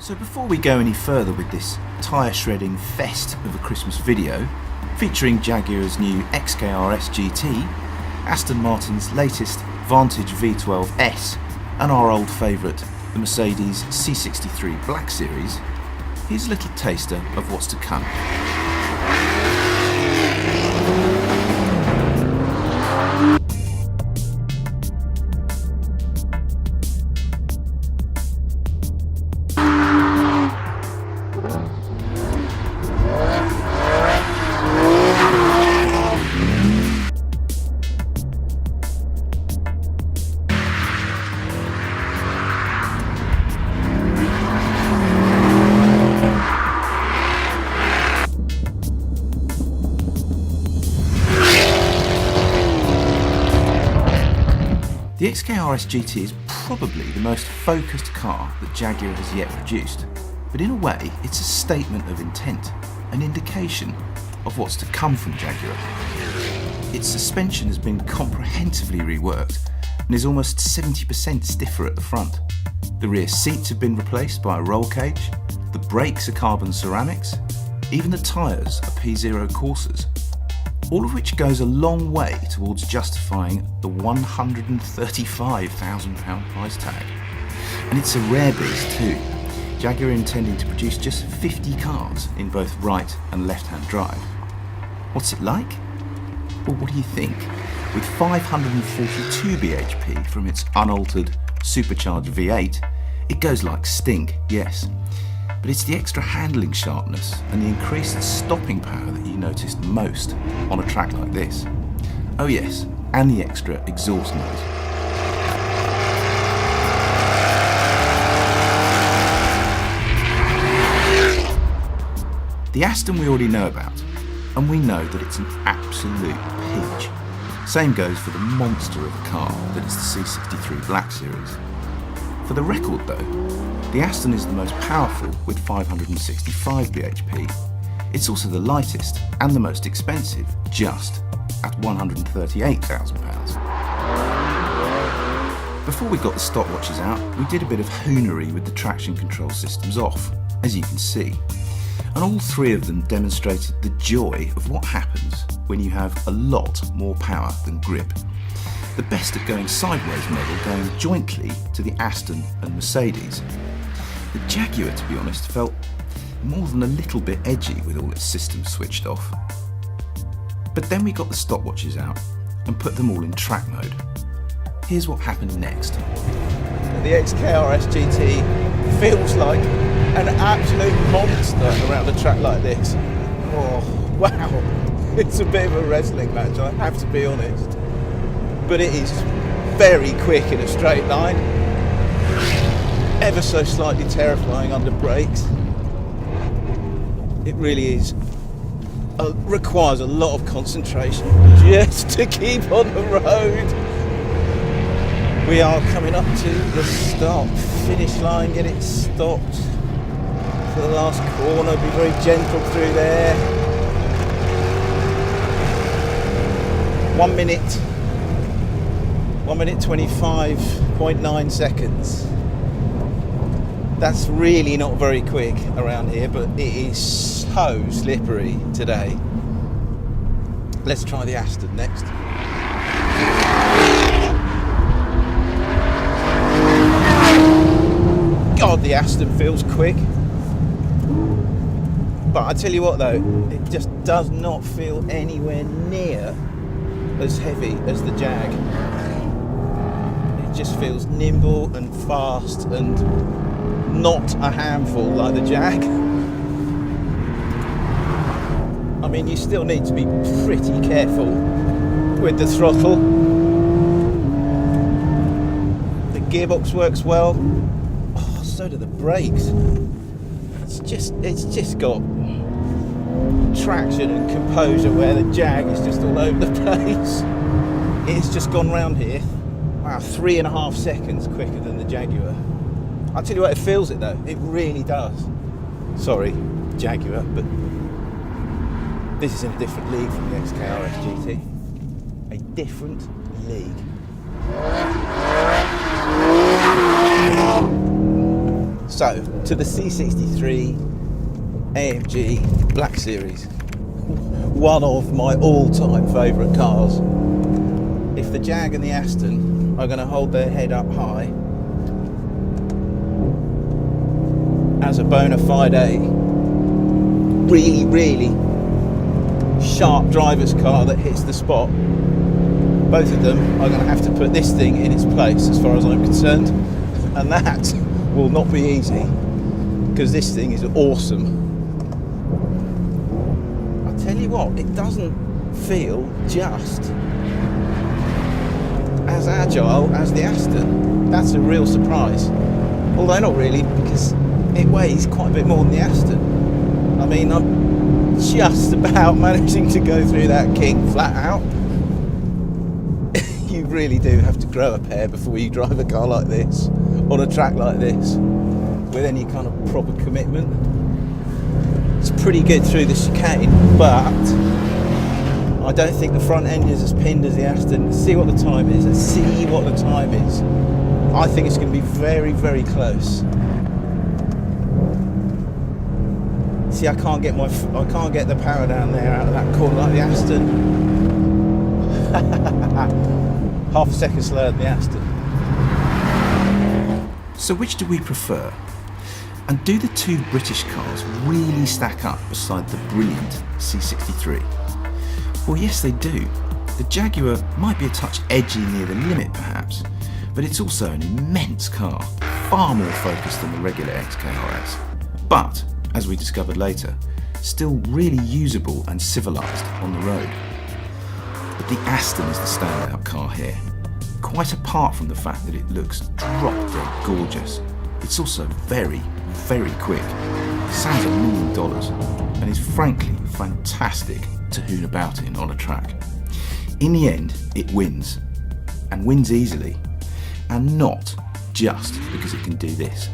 So before we go any further with this tyre shredding fest of a Christmas video, featuring Jaguar's new XKR S GT, Aston Martin's latest Vantage V12 S, and our old favourite, the Mercedes C63 Black Series, here's a little taster of what's to come. The XKR S GT is probably the most focused car that Jaguar has yet produced, but in a way it's a statement of intent, an indication of what's to come from Jaguar. Its suspension has been comprehensively reworked and is almost 70% stiffer at the front. The rear seats have been replaced by a roll cage, the brakes are carbon ceramics, even the tyres are P0 Corsas. All of which goes a long way towards justifying the £135,000 price tag. And it's a rare beast too. Jaguar are intending to produce just 50 cars in both right and left-hand drive. What's it like? Well, what do you think? With 542 bhp from its unaltered supercharged V8, it goes like stink, yes. But it's the extra handling sharpness and the increased stopping power that you noticed most on a track like this. Oh yes, and the extra exhaust noise. The Aston we already know about, and we know that it's an absolute peach. Same goes for the monster of a car that is the C63 Black Series. For the record though, the Aston is the most powerful with 565 bhp. It's also the lightest and the most expensive, just at £138,000. Before we got the stopwatches out, we did a bit of hoonery with the traction control systems off, as you can see. And all three of them demonstrated the joy of what happens when you have a lot more power than grip. The best at going sideways model going jointly to the Aston and Mercedes. The Jaguar, to be honest, felt more than a little bit edgy with all its systems switched off. But then we got the stopwatches out and put them all in track mode. Here's what happened next. The XKR S GT feels like an absolute monster around a track like this. Oh, wow. It's a bit of a wrestling match, I have to be honest. But it is very quick in a straight line, ever so slightly terrifying under brakes. It really is, requires a lot of concentration just to keep on the road. We are coming up to the start finish line, get it stopped for the last corner, be very gentle through there. 1 minute 25.9 seconds. That's really not very quick around here, but it is so slippery today. Let's try the Aston next. God, the Aston feels quick. But I tell you what though, it just does not feel anywhere near as heavy as the Jag. It just feels nimble and fast and not a handful like the Jag. I mean, you still need to be pretty careful with the throttle. The gearbox works well. Oh, so do the brakes. It's just got traction and composure where the Jag is just all over the place. It's just gone round here. Wow, 3.5 seconds quicker than the Jaguar. I'll tell you what, it feels it though. It really does. Sorry, Jaguar, but this is in a different league from the XKR S GT. A different league. So, to the C63 AMG Black Series, one of my all-time favourite cars. If the Jag and the Aston are going to hold their head up high as a bona fide really sharp driver's car that hits the spot, both of them are going to have to put this thing in its place as far as I'm concerned, and that will not be easy because this thing is awesome. I'll tell you what, it doesn't feel just as agile as the Aston. That's a real surprise, although not really, because it weighs quite a bit more than the Aston. I mean, I'm just about managing to go through that kick flat out. You really do have to grow a pair before you drive a car like this on a track like this with any kind of proper commitment. It's pretty good through the chicane, but I don't think the front end is as pinned as the Aston. See what the time is. Let's see what the time is. I think it's going to be very close. See, I can't get the power down there out of that corner like the Aston. Half a second slower than the Aston. So which do we prefer? And do the two British cars really stack up beside the brilliant C63? Well, yes they do. The Jaguar might be a touch edgy near the limit perhaps, but it's also an immense car, far more focused than the regular XKR S. But, as we discovered later, still really usable and civilised on the road. But the Aston is the standout car here. Quite apart from the fact that it looks drop-dead gorgeous, it's also very quick, sounds $1 million, and is frankly fantastic to hoon about in on a track. In the end, it wins, and wins easily, and not just because it can do this.